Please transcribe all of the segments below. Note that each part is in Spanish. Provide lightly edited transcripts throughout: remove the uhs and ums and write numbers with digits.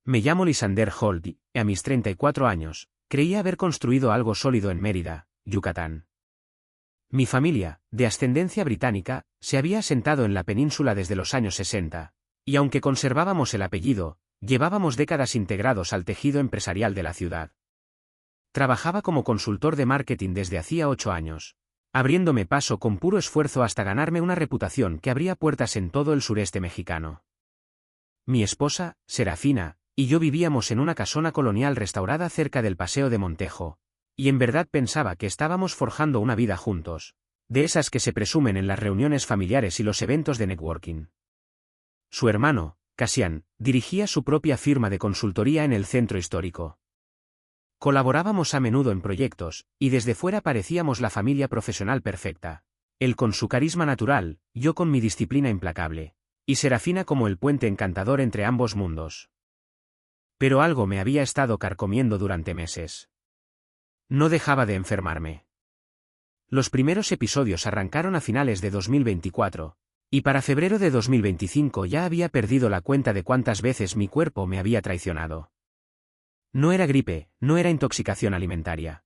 Me llamo Lysander Holt y, a mis 34 años, creía haber construido algo sólido en Mérida, Yucatán. Mi familia, de ascendencia británica, se había asentado en la península desde los años 60, y aunque conservábamos el apellido, llevábamos décadas integrados al tejido empresarial de la ciudad. Trabajaba como consultor de marketing desde hacía 8 años, abriéndome paso con puro esfuerzo hasta ganarme una reputación que abría puertas en todo el sureste mexicano. Mi esposa, Serafina, y yo vivíamos en una casona colonial restaurada cerca del Paseo de Montejo, y en verdad pensaba que estábamos forjando una vida juntos, de esas que se presumen en las reuniones familiares y los eventos de networking. Su hermano, Cassian, dirigía su propia firma de consultoría en el centro histórico. Colaborábamos a menudo en proyectos, y desde fuera parecíamos la familia profesional perfecta. Él con su carisma natural, yo con mi disciplina implacable, y Serafina como el puente encantador entre ambos mundos. Pero algo me había estado carcomiendo durante meses. No dejaba de enfermarme. Los primeros episodios arrancaron a finales de 2024, y para febrero de 2025 ya había perdido la cuenta de cuántas veces mi cuerpo me había traicionado. No era gripe, no era intoxicación alimentaria.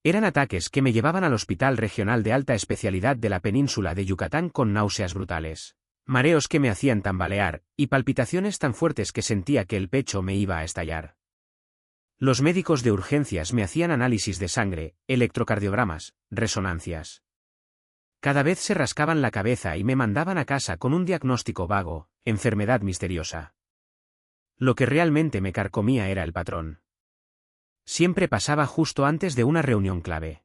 Eran ataques que me llevaban al Hospital Regional de Alta Especialidad de la península de Yucatán con náuseas brutales, mareos que me hacían tambalear, y palpitaciones tan fuertes que sentía que el pecho me iba a estallar. Los médicos de urgencias me hacían análisis de sangre, electrocardiogramas, resonancias. Cada vez se rascaban la cabeza y me mandaban a casa con un diagnóstico vago, enfermedad misteriosa. Lo que realmente me carcomía era el patrón. Siempre pasaba justo antes de una reunión clave.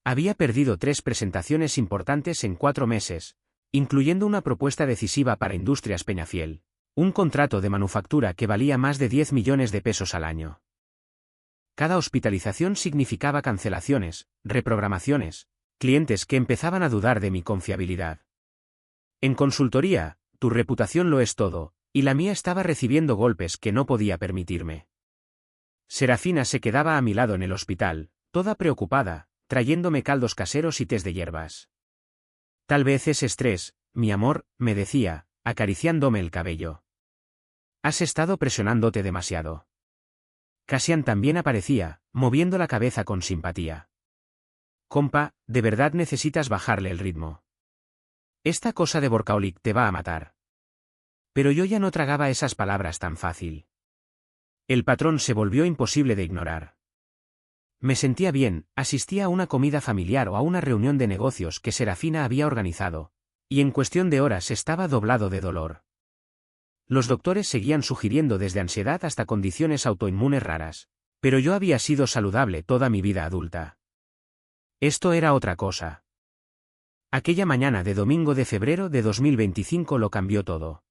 Había perdido 3 presentaciones importantes en 4 meses, incluyendo una propuesta decisiva para Industrias Peñafiel, un contrato de manufactura que valía más de 10 millones de pesos al año. Cada hospitalización significaba cancelaciones, reprogramaciones, clientes que empezaban a dudar de mi confiabilidad. En consultoría, tu reputación lo es todo, y la mía estaba recibiendo golpes que no podía permitirme. Serafina se quedaba a mi lado en el hospital, toda preocupada, trayéndome caldos caseros y tés de hierbas. Tal vez es estrés, mi amor, me decía, acariciándome el cabello. Has estado presionándote demasiado. Cassian también aparecía, moviendo la cabeza con simpatía. Compa, de verdad necesitas bajarle el ritmo. Esta cosa de workaholic te va a matar. Pero yo ya no tragaba esas palabras tan fácil. El patrón se volvió imposible de ignorar. Me sentía bien, asistía a una comida familiar o a una reunión de negocios que Serafina había organizado, y en cuestión de horas estaba doblado de dolor. Los doctores seguían sugiriendo desde ansiedad hasta condiciones autoinmunes raras, pero yo había sido saludable toda mi vida adulta. Esto era otra cosa. Aquella mañana de domingo de febrero de 2025 lo cambió todo.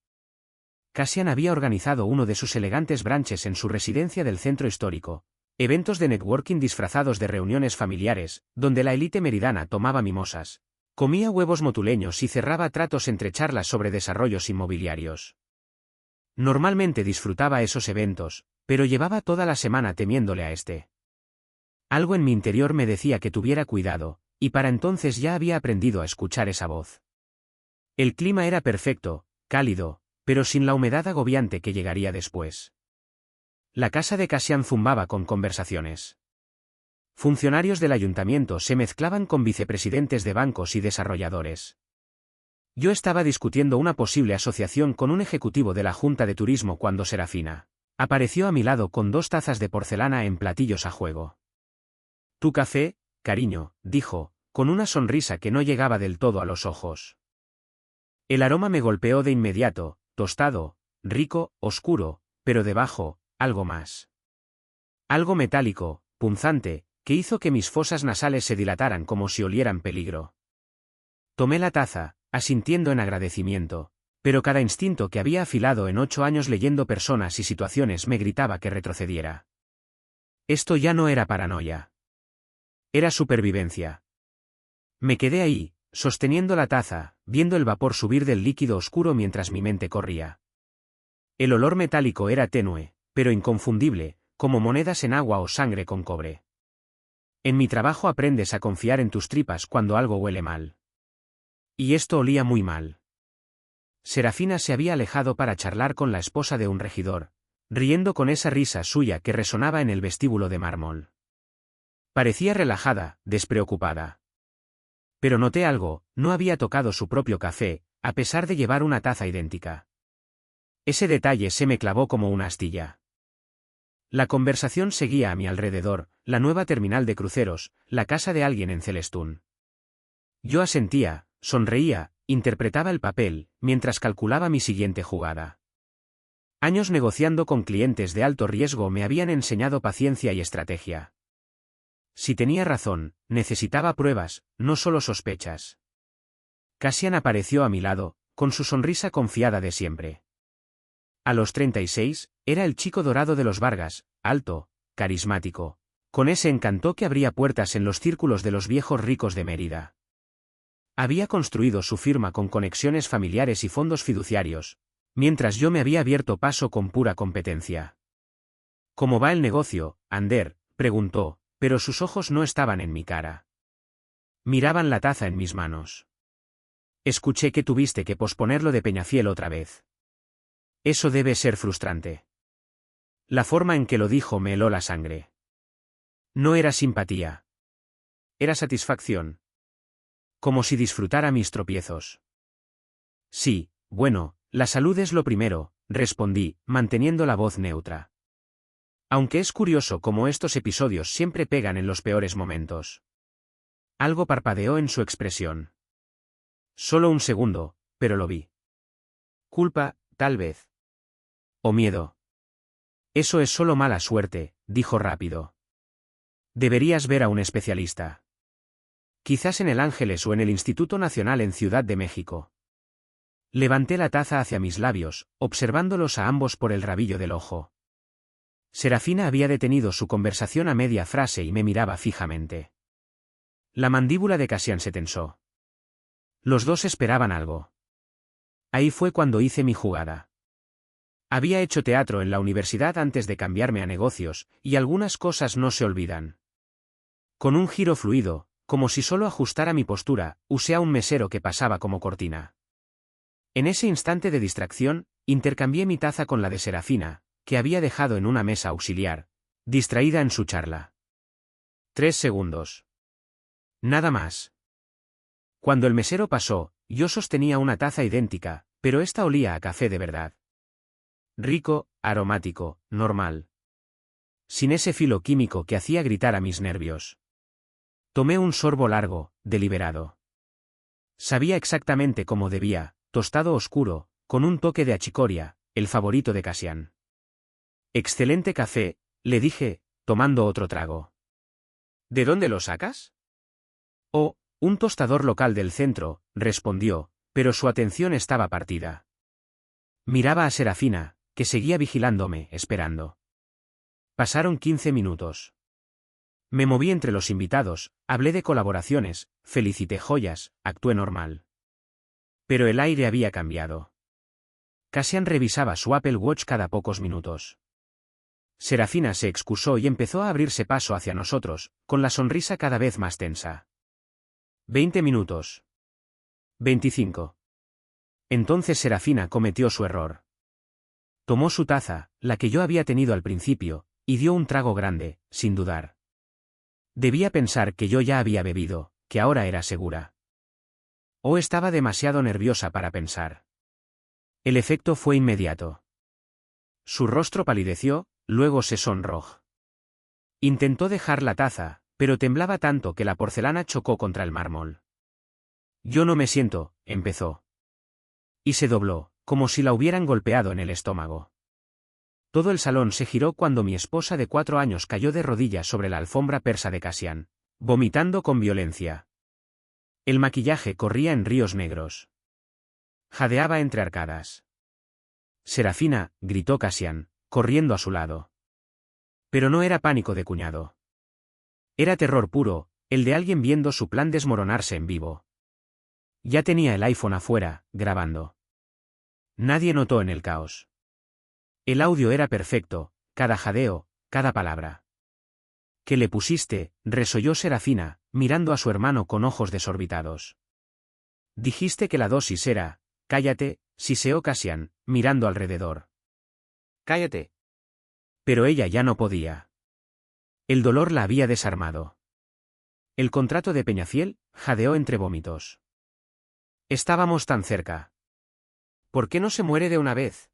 Cassian había organizado uno de sus elegantes brunches en su residencia del centro histórico, eventos de networking disfrazados de reuniones familiares, donde la élite meridana tomaba mimosas, comía huevos motuleños y cerraba tratos entre charlas sobre desarrollos inmobiliarios. Normalmente disfrutaba esos eventos, pero llevaba toda la semana temiéndole a este. Algo en mi interior me decía que tuviera cuidado, y para entonces ya había aprendido a escuchar esa voz. El clima era perfecto, cálido, pero sin la humedad agobiante que llegaría después. La casa de Cassian zumbaba con conversaciones. Funcionarios del ayuntamiento se mezclaban con vicepresidentes de bancos y desarrolladores. Yo estaba discutiendo una posible asociación con un ejecutivo de la Junta de Turismo cuando Serafina apareció a mi lado con 2 tazas de porcelana en platillos a juego. Tu café, cariño, dijo, con una sonrisa que no llegaba del todo a los ojos. El aroma me golpeó de inmediato, tostado, rico, oscuro, pero debajo, algo más. Algo metálico, punzante, que hizo que mis fosas nasales se dilataran como si olieran peligro. Tomé la taza, asintiendo en agradecimiento, pero cada instinto que había afilado en 8 años leyendo personas y situaciones me gritaba que retrocediera. Esto ya no era paranoia. Era supervivencia. Me quedé ahí, sosteniendo la taza, viendo el vapor subir del líquido oscuro mientras mi mente corría. El olor metálico era tenue, pero inconfundible, como monedas en agua o sangre con cobre. En mi trabajo aprendes a confiar en tus tripas cuando algo huele mal. Y esto olía muy mal. Serafina se había alejado para charlar con la esposa de un regidor, riendo con esa risa suya que resonaba en el vestíbulo de mármol. Parecía relajada, despreocupada. Pero noté algo, no había tocado su propio café, a pesar de llevar una taza idéntica. Ese detalle se me clavó como una astilla. La conversación seguía a mi alrededor, la nueva terminal de cruceros, la casa de alguien en Celestún. Yo asentía, sonreía, interpretaba el papel, mientras calculaba mi siguiente jugada. Años negociando con clientes de alto riesgo me habían enseñado paciencia y estrategia. Si tenía razón, necesitaba pruebas, no solo sospechas. Cassian apareció a mi lado, con su sonrisa confiada de siempre. A los 36, era el chico dorado de los Vargas, alto, carismático, con ese encanto que abría puertas en los círculos de los viejos ricos de Mérida. Había construido su firma con conexiones familiares y fondos fiduciarios, mientras yo me había abierto paso con pura competencia. ¿Cómo va el negocio, Ander?, preguntó, pero sus ojos no estaban en mi cara. Miraban la taza en mis manos. Escuché que tuviste que posponerlo de Peñafiel otra vez. Eso debe ser frustrante. La forma en que lo dijo me heló la sangre. No era simpatía. Era satisfacción. Como si disfrutara mis tropiezos. Sí, bueno, la salud es lo primero, respondí, manteniendo la voz neutra. Aunque es curioso cómo estos episodios siempre pegan en los peores momentos. Algo parpadeó en su expresión. Solo un segundo, pero lo vi. Culpa, tal vez. O miedo. Eso es solo mala suerte, dijo rápido. Deberías ver a un especialista. Quizás en el Ángeles o en el Instituto Nacional en Ciudad de México. Levanté la taza hacia mis labios, observándolos a ambos por el rabillo del ojo. Serafina había detenido su conversación a media frase y me miraba fijamente. La mandíbula de Cassian se tensó. Los dos esperaban algo. Ahí fue cuando hice mi jugada. Había hecho teatro en la universidad antes de cambiarme a negocios, y algunas cosas no se olvidan. Con un giro fluido, como si solo ajustara mi postura, usé a un mesero que pasaba como cortina. En ese instante de distracción, intercambié mi taza con la de Serafina, que había dejado en una mesa auxiliar, distraída en su charla. 3 segundos. Nada más. Cuando el mesero pasó, yo sostenía una taza idéntica, pero esta olía a café de verdad. Rico, aromático, normal. Sin ese filo químico que hacía gritar a mis nervios. Tomé un sorbo largo, deliberado. Sabía exactamente cómo debía, tostado oscuro, con un toque de achicoria, el favorito de Cassian. Excelente café, le dije, tomando otro trago. ¿De dónde lo sacas? Oh, un tostador local del centro, respondió, pero su atención estaba partida. Miraba a Serafina, que seguía vigilándome, esperando. Pasaron 15 minutos. Me moví entre los invitados, hablé de colaboraciones, felicité joyas, actué normal. Pero el aire había cambiado. Cassian revisaba su Apple Watch cada pocos minutos. Serafina se excusó y empezó a abrirse paso hacia nosotros, con la sonrisa cada vez más tensa. 20 minutos. 25. Entonces Serafina cometió su error. Tomó su taza, la que yo había tenido al principio, y dio un trago grande, sin dudar. Debía pensar que yo ya había bebido, que ahora era segura. O estaba demasiado nerviosa para pensar. El efecto fue inmediato. Su rostro palideció, luego se sonrojó. Intentó dejar la taza, pero temblaba tanto que la porcelana chocó contra el mármol. Yo no me siento, empezó. Y se dobló, como si la hubieran golpeado en el estómago. Todo el salón se giró cuando mi esposa de 4 años cayó de rodillas sobre la alfombra persa de Cassian, vomitando con violencia. El maquillaje corría en ríos negros. Jadeaba entre arcadas. Serafina, gritó Cassian, corriendo a su lado. Pero no era pánico de cuñado. Era terror puro, el de alguien viendo su plan desmoronarse en vivo. Ya tenía el iPhone afuera, grabando. Nadie notó en el caos. El audio era perfecto, cada jadeo, cada palabra. ¿Qué le pusiste?, resolló Serafina, mirando a su hermano con ojos desorbitados. Dijiste que la dosis era... Cállate, siseó Cassian, mirando alrededor. Cállate. Pero ella ya no podía. El dolor la había desarmado. El contrato de Peñafiel, jadeó entre vómitos. Estábamos tan cerca. ¿Por qué no se muere de una vez?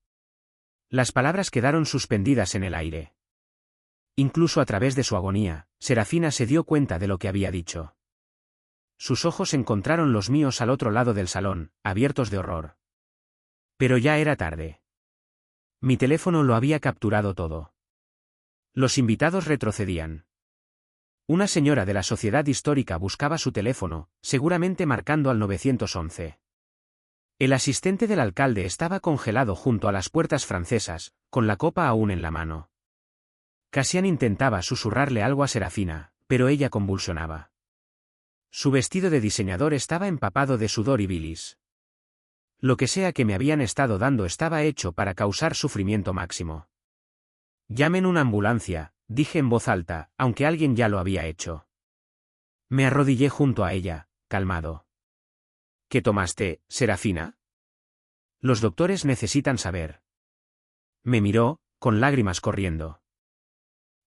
Las palabras quedaron suspendidas en el aire. Incluso a través de su agonía, Serafina se dio cuenta de lo que había dicho. Sus ojos encontraron los míos al otro lado del salón, abiertos de horror. Pero ya era tarde. Mi teléfono lo había capturado todo. Los invitados retrocedían. Una señora de la sociedad histórica buscaba su teléfono, seguramente marcando al 911. El asistente del alcalde estaba congelado junto a las puertas francesas, con la copa aún en la mano. Cassian intentaba susurrarle algo a Serafina, pero ella convulsionaba. Su vestido de diseñador estaba empapado de sudor y bilis. Lo que sea que me habían estado dando estaba hecho para causar sufrimiento máximo. «Llamen una ambulancia», dije en voz alta, aunque alguien ya lo había hecho. Me arrodillé junto a ella, calmado. ¿Qué tomaste, Serafina? Los doctores necesitan saber. Me miró, con lágrimas corriendo.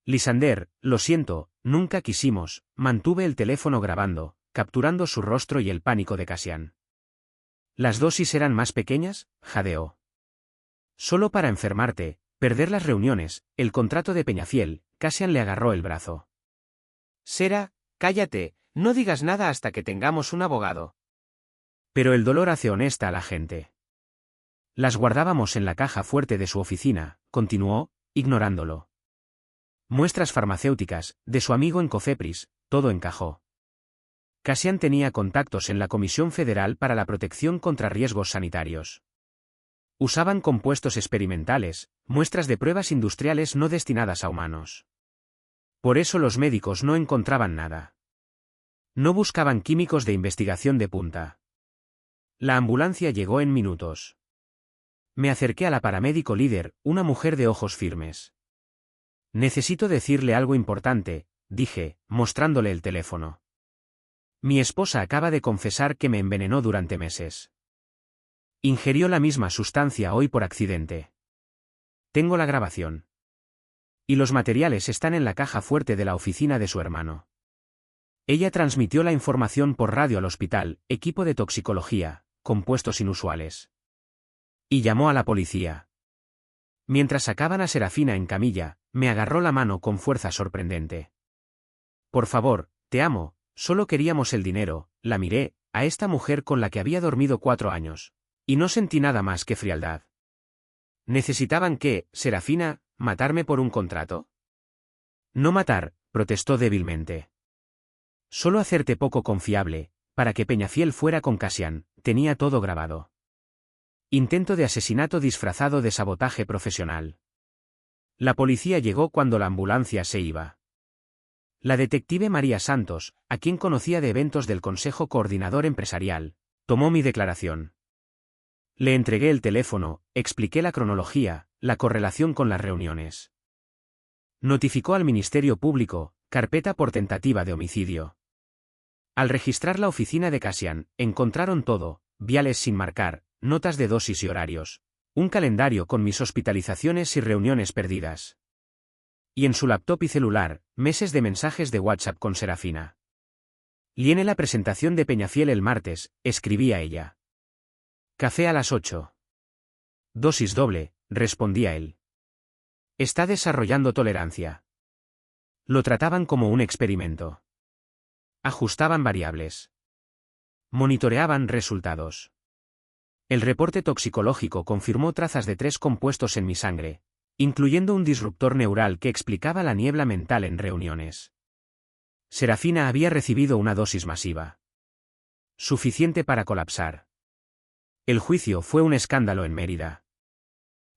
Lisander, lo siento, nunca quisimos, mantuve el teléfono grabando, capturando su rostro y el pánico de Cassian. ¿Las dosis eran más pequeñas?, jadeó. Solo para enfermarte, perder las reuniones, el contrato de Peñafiel. Cassian le agarró el brazo. Sera, cállate, no digas nada hasta que tengamos un abogado. Pero el dolor hace honesta a la gente. Las guardábamos en la caja fuerte de su oficina, continuó, ignorándolo. Muestras farmacéuticas, de su amigo en Cofepris, todo encajó. Cassian tenía contactos en la Comisión Federal para la Protección contra Riesgos Sanitarios. Usaban compuestos experimentales, muestras de pruebas industriales no destinadas a humanos. Por eso los médicos no encontraban nada. No buscaban químicos de investigación de punta. La ambulancia llegó en minutos. Me acerqué a la paramédico líder, una mujer de ojos firmes. Necesito decirle algo importante, dije, mostrándole el teléfono. Mi esposa acaba de confesar que me envenenó durante meses. Ingirió la misma sustancia hoy por accidente. Tengo la grabación. Y los materiales están en la caja fuerte de la oficina de su hermano. Ella transmitió la información por radio al hospital, equipo de toxicología, compuestos inusuales. Y llamó a la policía. Mientras sacaban a Serafina en camilla, me agarró la mano con fuerza sorprendente. Por favor, te amo, solo queríamos el dinero, la miré, a esta mujer con la que había dormido 4 años. Y no sentí nada más que frialdad. ¿Necesitaban qué, Serafina, matarme por un contrato? No matar, protestó débilmente. Solo hacerte poco confiable, para que Peñafiel fuera con Cassian, tenía todo grabado. Intento de asesinato disfrazado de sabotaje profesional. La policía llegó cuando la ambulancia se iba. La detective María Santos, a quien conocía de eventos del Consejo Coordinador Empresarial, tomó mi declaración. Le entregué el teléfono, expliqué la cronología, la correlación con las reuniones. Notificó al Ministerio Público, carpeta por tentativa de homicidio. Al registrar la oficina de Cassian, encontraron todo, viales sin marcar, notas de dosis y horarios, un calendario con mis hospitalizaciones y reuniones perdidas. Y en su laptop y celular, meses de mensajes de WhatsApp con Serafina. Llené la presentación de Peñafiel el martes, escribía ella. Café a las 8. Dosis doble, respondía él. Está desarrollando tolerancia. Lo trataban como un experimento. Ajustaban variables. Monitoreaban resultados. El reporte toxicológico confirmó trazas de 3 compuestos en mi sangre, incluyendo un disruptor neural que explicaba la niebla mental en reuniones. Serafina había recibido una dosis masiva. Suficiente para colapsar. El juicio fue un escándalo en Mérida.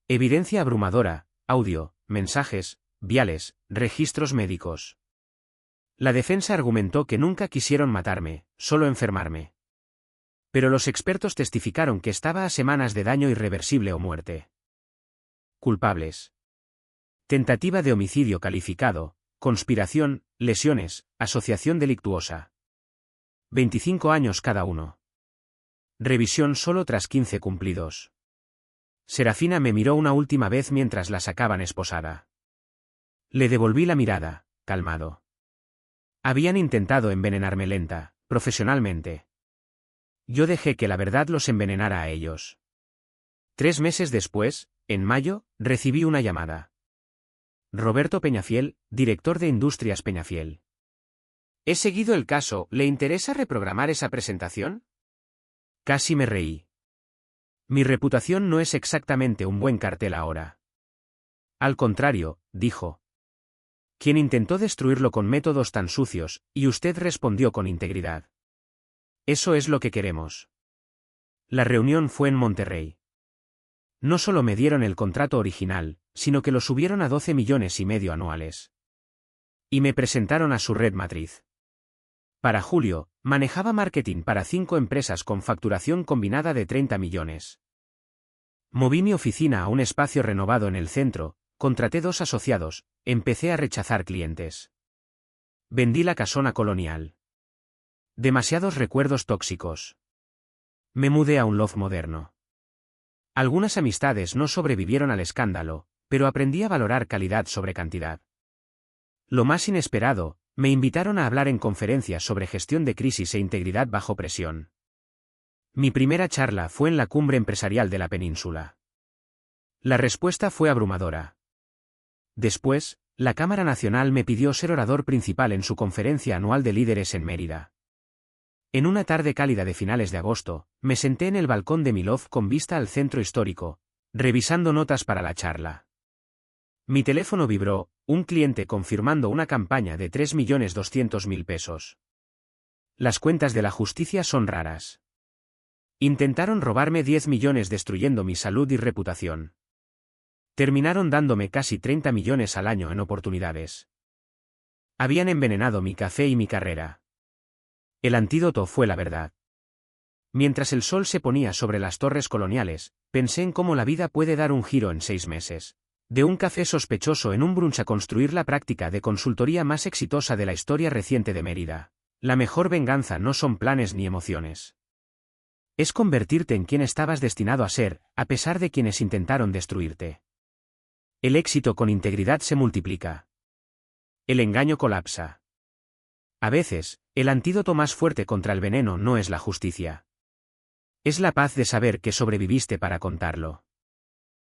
Evidencia abrumadora, audio, mensajes, viales, registros médicos. La defensa argumentó que nunca quisieron matarme, solo enfermarme. Pero los expertos testificaron que estaba a semanas de daño irreversible o muerte. Culpables. Tentativa de homicidio calificado, conspiración, lesiones, asociación delictuosa. 25 años cada uno. Revisión solo tras 15 cumplidos. Serafina me miró una última vez mientras la sacaban esposada. Le devolví la mirada, calmado. Habían intentado envenenarme lenta, profesionalmente. Yo dejé que la verdad los envenenara a ellos. 3 meses después, en mayo, recibí una llamada. Roberto Peñafiel, director de Industrias Peñafiel. He seguido el caso, ¿le interesa reprogramar esa presentación? Casi me reí. Mi reputación no es exactamente un buen cartel ahora. Al contrario, dijo. Quien intentó destruirlo con métodos tan sucios, y usted respondió con integridad. Eso es lo que queremos. La reunión fue en Monterrey. No solo me dieron el contrato original, sino que lo subieron a 12,5 millones anuales. Y me presentaron a su red matriz. Para julio, manejaba marketing para 5 empresas con facturación combinada de 30 millones. Moví mi oficina a un espacio renovado en el centro, contraté 2 asociados, empecé a rechazar clientes. Vendí la casona colonial. Demasiados recuerdos tóxicos. Me mudé a un loft moderno. Algunas amistades no sobrevivieron al escándalo, pero aprendí a valorar calidad sobre cantidad. Lo más inesperado, me invitaron a hablar en conferencias sobre gestión de crisis e integridad bajo presión. Mi primera charla fue en la cumbre empresarial de la península. La respuesta fue abrumadora. Después, la Cámara Nacional me pidió ser orador principal en su conferencia anual de líderes en Mérida. En una tarde cálida de finales de agosto, me senté en el balcón de mi loft con vista al centro histórico, revisando notas para la charla. Mi teléfono vibró, un cliente confirmando una campaña de 3,2 millones pesos. Las cuentas de la justicia son raras. Intentaron robarme 10 millones destruyendo mi salud y reputación. Terminaron dándome casi 30 millones al año en oportunidades. Habían envenenado mi café y mi carrera. El antídoto fue la verdad. Mientras el sol se ponía sobre las torres coloniales, pensé en cómo la vida puede dar un giro en 6 meses. De un café sospechoso en un brunch a construir la práctica de consultoría más exitosa de la historia reciente de Mérida. La mejor venganza no son planes ni emociones. Es convertirte en quien estabas destinado a ser, a pesar de quienes intentaron destruirte. El éxito con integridad se multiplica. El engaño colapsa. A veces, el antídoto más fuerte contra el veneno no es la justicia. Es la paz de saber que sobreviviste para contarlo.